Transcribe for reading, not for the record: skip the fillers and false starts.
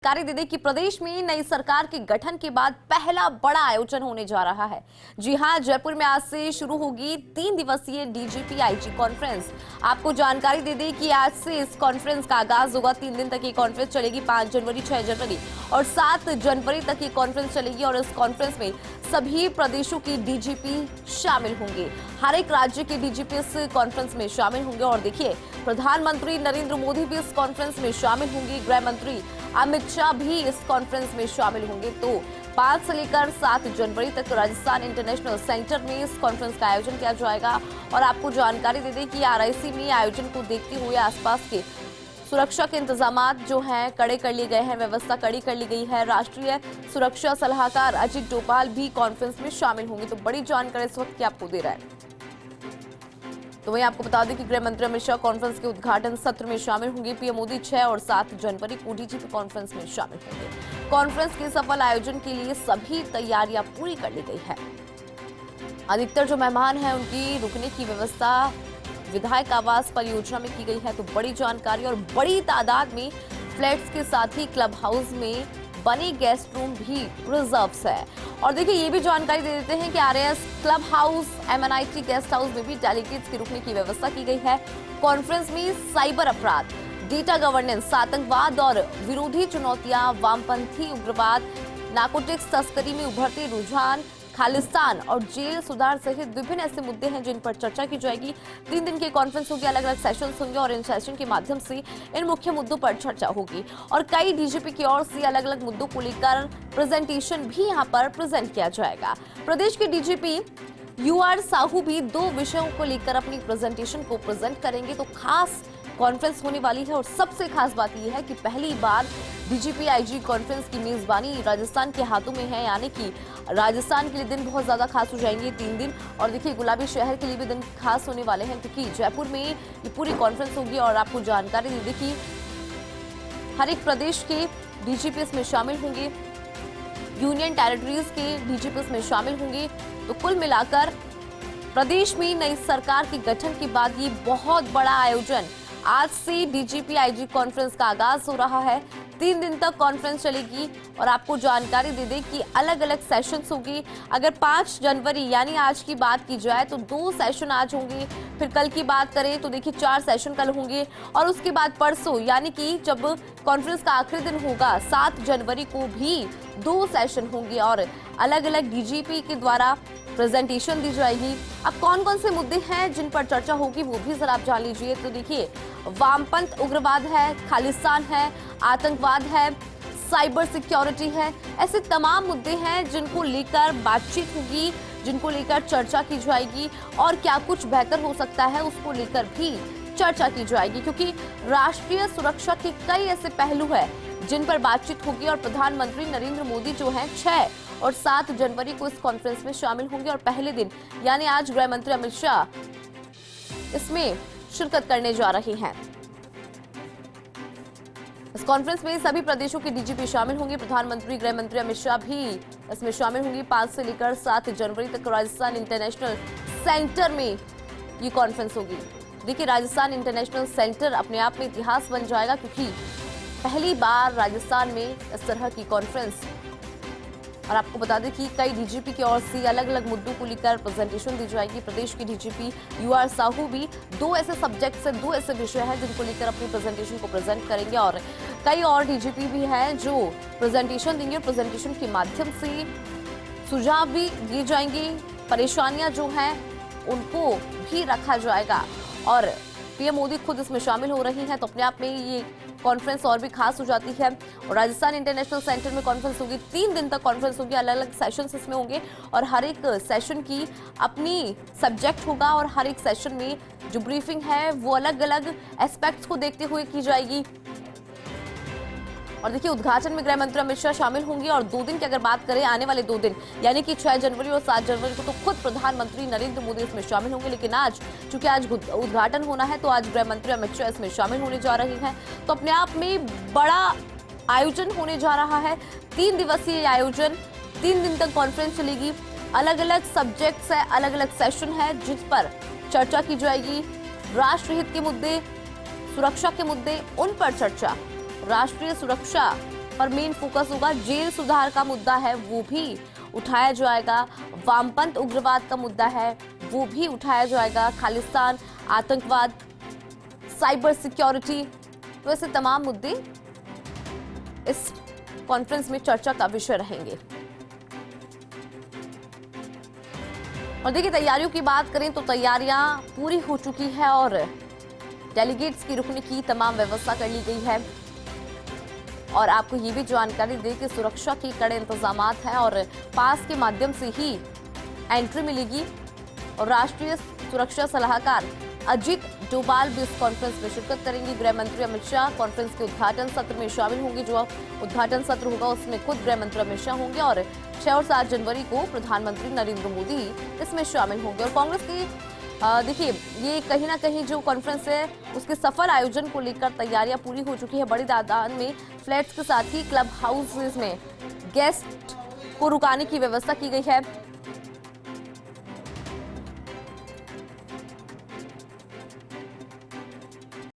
जानकारी दे दें कि प्रदेश में नई सरकार के गठन के बाद पहला बड़ा आयोजन होने जा रहा है। जी हां, जयपुर में आज से शुरू होगी 3 दिवसीय डीजीपी आईजी कॉन्फ्रेंस। आपको जानकारी दे दें कि आज से इस कॉन्फ्रेंस का आगाज होगा। 3 दिन तक ये कॉन्फ्रेंस चलेगी। 5 जनवरी, 6 जनवरी और 7 जनवरी तक ये कॉन्फ्रेंस चलेगी और इस कॉन्फ्रेंस में सभी प्रदेशों की डीजीपी शामिल होंगे। हर एक राज्य के डीजीपी इस कॉन्फ्रेंस में शामिल होंगे और देखिए, प्रधानमंत्री नरेंद्र मोदी भी इस कॉन्फ्रेंस में शामिल होंगे। गृह मंत्री अमित शाह भी इस कॉन्फ्रेंस में शामिल होंगे। तो 5 से लेकर 7 जनवरी तक राजस्थान इंटरनेशनल सेंटर में इस कॉन्फ्रेंस का आयोजन किया जाएगा। और आपको जानकारी दे दें कि आरआईसी में आयोजन को देखते हुए आसपास के सुरक्षा के इंतजामात जो हैं कड़े कर लिए गए हैं, व्यवस्था कड़ी कर ली गई है। राष्ट्रीय सुरक्षा सलाहकार अजित डोभाल भी कॉन्फ्रेंस में शामिल होंगे। तो बड़ी जानकारी इस वक्त की आपको दे रहा है। तो वहीं आपको बता दें कि गृह मंत्री अमित शाह कॉन्फ्रेंस के उद्घाटन सत्र में शामिल होंगे। पीएम मोदी 6 और 7 जनवरी को डीजीपी कॉन्फ्रेंस में शामिल होंगे। कॉन्फ्रेंस के सफल आयोजन के लिए सभी तैयारियां पूरी कर ली गई है। अधिकतर जो मेहमान हैं उनकी रुकने की व्यवस्था विधायक आवास परियोजना में की गई है। तो बड़ी जानकारी और बड़ी तादाद में फ्लैट्स के साथ ही क्लब हाउस में बने गेस्ट रूम भी रिजर्व्स है। और देखिए, ये भी जानकारी दे देते हैं कि RAS club house, MNIT guest house में भी डेलीगेट्स के रुकने की व्यवस्था की गई है। कॉन्फ्रेंस में साइबर अपराध, डेटा गवर्नेंस, आतंकवाद और विरोधी चुनौतियां, वामपंथी उग्रवाद, नारकोटिक्स तस्करी में उभरते रुझान, खालिस्तान और जेल सुधार सहित विभिन्न ऐसे मुद्दे हैं जिन पर चर्चा की जाएगी। 3 दिन के कॉन्फ्रेंस होगी, अलग अलग सेशंस होंगे और इन सेशन के माध्यम से इन मुख्य मुद्दों पर चर्चा होगी। और कई डीजीपी की ओर से अलग अलग मुद्दों को लेकर प्रेजेंटेशन भी यहां पर प्रेजेंट किया जाएगा। प्रदेश के डीजीपी यूआर साहू भी 2 विषयों को लेकर अपनी प्रेजेंटेशन को प्रेजेंट करेंगे। तो खास कॉन्फ्रेंस होने वाली है और सबसे खास बात यह है कि पहली बार डीजीपी आईजी कॉन्फ्रेंस की मेजबानी राजस्थान के हाथों में है। यानी कि राजस्थान के लिए दिन बहुत ज्यादा खास हो जाएंगे 3 दिन। और देखिए, गुलाबी शहर के लिए भी दिन खास होने वाले हैं क्योंकि जयपुर में ये पूरी कॉन्फ्रेंस होगी। और आपको जानकारी दे दें कि हर एक प्रदेश के डीजीपी इसमें शामिल होंगे, यूनियन टेरिटरीज के डीजीपी इसमें शामिल होंगे। तो कुल मिलाकर प्रदेश में नई सरकार के गठन के बाद ये बहुत बड़ा आयोजन, आज से डीजीपी आईजी कॉन्फ्रेंस का आगाज हो रहा है। 3 दिन तक कॉन्फ्रेंस चलेगी और आपको जानकारी दे दें कि अलग अलग सेशंस होंगे। अगर 5 जनवरी यानी आज की बात की जाए तो 2 सेशन आज होंगे। फिर कल की बात करें तो देखिए 4 सेशन कल होंगे और उसके बाद परसों यानी कि जब कॉन्फ्रेंस का आखिरी दिन होगा 7 जनवरी को भी 2 सेशन होंगे और अलग अलग डीजीपी के द्वारा प्रेजेंटेशन दी जाएगी। अब कौन कौन से मुद्दे हैं जिन पर चर्चा होगी वो भी जरा आप जान लीजिए। तो देखिए, वामपंथ उग्रवाद है, खालिस्तान है, आतंकवाद है, साइबर सिक्योरिटी है, ऐसे तमाम मुद्दे हैं जिनको लेकर बातचीत होगी, जिनको लेकर चर्चा की जाएगी और क्या कुछ बेहतर हो सकता है उसको लेकर भी चर्चा की जाएगी। क्योंकि राष्ट्रीय सुरक्षा के कई ऐसे पहलू हैं जिन पर बातचीत होगी और प्रधानमंत्री नरेंद्र मोदी जो हैं 6 और 7 जनवरी को इस कॉन्फ्रेंस में शामिल होंगे और पहले दिन यानी आज गृह मंत्री अमित शाह इसमें शिरकत करने जा रहे हैं। इस कॉन्फ्रेंस में सभी प्रदेशों के डीजीपी शामिल होंगे। प्रधानमंत्री, गृह मंत्री अमित शाह भी इसमें शामिल होंगे। 5 से लेकर 7 जनवरी तक राजस्थान इंटरनेशनल सेंटर में ये कॉन्फ्रेंस होगी। देखिए, राजस्थान इंटरनेशनल सेंटर अपने आप में इतिहास बन जाएगा क्योंकि पहली बार राजस्थान में इस तरह की कॉन्फ्रेंस। और आपको बता दें कि कई डीजीपी की ओर से अलग अलग मुद्दों को लेकर प्रेजेंटेशन दी जाएगी। प्रदेश के डीजीपी यूआर साहू भी 2 ऐसे सब्जेक्ट से 2 ऐसे विषय हैं जिनको लेकर अपनी प्रेजेंटेशन को प्रेजेंट करेंगे और कई और डीजीपी भी हैं जो प्रेजेंटेशन देंगे और प्रेजेंटेशन के माध्यम से सुझाव भी दिए जाएंगे। परेशानियां जो हैं उनको भी रखा जाएगा और पीएम मोदी खुद इसमें शामिल हो रही हैं। तो अपने आप में ये कॉन्फ्रेंस और भी खास हो जाती है। और राजस्थान इंटरनेशनल सेंटर में कॉन्फ्रेंस होगी। 3 दिन तक कॉन्फ्रेंस होगी, अलग अलग सेशंस इसमें होंगे और हर एक सेशन की अपनी सब्जेक्ट होगा और हर एक सेशन में जो ब्रीफिंग है वो अलग अलग एस्पेक्ट्स को देखते हुए की जाएगी। और देखिए, उद्घाटन में गृह मंत्री अमित शाह शामिल होंगे और 2 दिन की अगर बात करें, आने वाले 2 दिन यानी कि 6 जनवरी और 7 जनवरी को तो खुद प्रधानमंत्री नरेंद्र मोदी इसमें शामिल होंगे। लेकिन आज चूंकि आज उद्घाटन होना है तो आज गृह मंत्री अमित शाह इसमें शामिल होने जा रहे हैं। तो अपने आप में बड़ा आयोजन होने जा रहा है। 3 दिवसीय आयोजन, 3 दिन तक कॉन्फ्रेंस चलेगी। अलग अलग सब्जेक्ट्स है, अलग अलग सेशन है जिस पर चर्चा की जाएगी। राष्ट्रहित के मुद्दे, सुरक्षा के मुद्दे, उन पर चर्चा। राष्ट्रीय सुरक्षा और मेन फोकस होगा। जेल सुधार का मुद्दा है वो भी उठाया जाएगा। वामपंथ उग्रवाद का मुद्दा है वो भी उठाया जाएगा। खालिस्तान, आतंकवाद, साइबर सिक्योरिटी, तो ऐसे तमाम मुद्दे इस कॉन्फ्रेंस में चर्चा का विषय रहेंगे। और देखिए, तैयारियों की बात करें तो तैयारियां पूरी हो चुकी है और डेलीगेट्स की रुकने की तमाम व्यवस्था कर ली गई है। और आपको ये भी जानकारी दें कि सुरक्षा के कड़े इंतजाम हैं और पास के माध्यम से ही एंट्री मिलेगी। और राष्ट्रीय सुरक्षा सलाहकार अजीत डोभाल भी इस कॉन्फ्रेंस में शिरकत करेंगे। गृह मंत्री अमित शाह कॉन्फ्रेंस के उद्घाटन सत्र में शामिल होंगे। जो उद्घाटन सत्र होगा उसमें खुद गृह मंत्री अमित शाह होंगे और 6 और 7 जनवरी को प्रधानमंत्री नरेंद्र मोदी इसमें शामिल होंगे। और कांग्रेस की देखिए, ये कहीं ना कहीं जो कॉन्फ्रेंस है उसके सफल आयोजन को लेकर तैयारियां पूरी हो चुकी है। बड़ी तादाद में फ्लैट्स के साथ ही क्लब हाउसेज में गेस्ट को रुकाने की व्यवस्था की गई है।